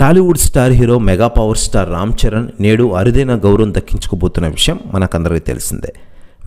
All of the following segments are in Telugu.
Tollywood star hero mega power star Ram Charan నేడు అరుదైన గౌరవం దక్కించుకోబోతున్న విషయం మనకందరికీ తెలిసిందే.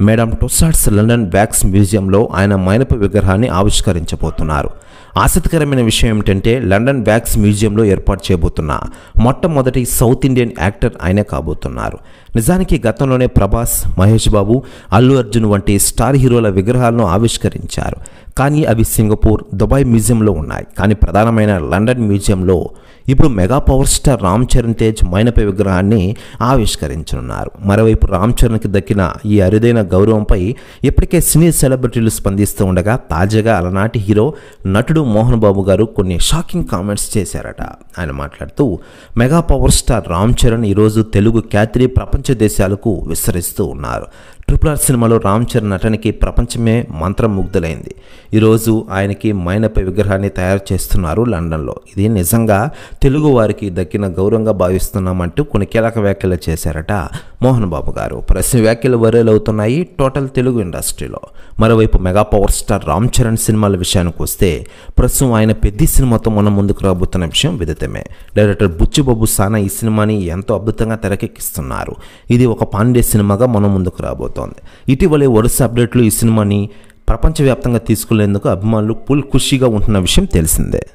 మేడమ్ టుస్సాడ్స్ లండన్ వ్యాక్స్ మ్యూజియంలో ఆయన మైనపు విగ్రహాన్ని ఆవిష్కరించబోతున్నారు. ఆసక్తికరమైన విషయం ఏమిటంటే లండన్ వ్యాక్స్ మ్యూజియంలో ఏర్పాటు చేయబోతున్న మొట్టమొదటి సౌత్ ఇండియన్ యాక్టర్ ఆయనే కాబోతున్నారు. నిజానికి గతంలోనే ప్రభాస్, మహేష్ బాబు, అల్లు అర్జున్ వంటి స్టార్ హీరోల విగ్రహాలను ఆవిష్కరించారు. కానీ అవి సింగపూర్, దుబాయ్ మ్యూజియంలో ఉన్నాయి. కానీ ప్రధానమైన లండన్ మ్యూజియంలో ఇప్పుడు mega power star Ram Charan Tej మైనపై విగ్రహాన్ని ఆవిష్కరించనున్నారు. మరోవైపు రామ్ చరణ్కి దక్కిన ఈ అరుదైన గౌరవంపై ఇప్పటికే సినీ సెలబ్రిటీలు స్పందిస్తూ ఉండగా తాజాగా అలనాటి హీరో నటుడు మోహన్ బాబు గారు కొన్ని షాకింగ్ కామెంట్స్ చేశారట. ఆయన మాట్లాడుతూ mega power star Ram Charan ఈరోజు తెలుగు ఖ్యాతిని ప్రపంచ దేశాలకు విస్తరిస్తూ ఉన్నారు. RRR సినిమాలో రామ్ చరణ్ నటనకి ప్రపంచమే మంత్రముగ్ధులైంది. ఈరోజు ఆయనకి మైనపై విగ్రహాన్ని తయారు చేస్తున్నారు లండన్లో. ఇది నిజంగా తెలుగు వారికి దక్కిన గౌరవంగా భావిస్తున్నామంటూ కొన్ని కీలక వ్యాఖ్యలు చేశారట మోహన్ బాబు గారు. ప్రస్తుత వ్యాఖ్యలు వైరల్ అవుతున్నాయి టోటల్ తెలుగు ఇండస్ట్రీలో. మరోవైపు mega power star Ram Charan సినిమాల విషయానికి వస్తే ప్రస్తుతం ఆయన పెద్ద సినిమాతో మనం ముందుకు రాబోతున్న విషయం విదితమే. డైరెక్టర్ బుచ్చిబాబు సానా ఈ సినిమాని ఎంతో అద్భుతంగా తెరకెక్కిస్తున్నారు. ఇది ఒక పాండే సినిమాగా మనం ముందుకు రాబోతోంది. ఇటీవలే వరుస అప్డేట్లు ఈ సినిమాని ప్రపంచవ్యాప్తంగా తీసుకెళ్లేందుకు అభిమానులు ఫుల్ ఖుషీగా ఉంటున్న విషయం తెలిసిందే.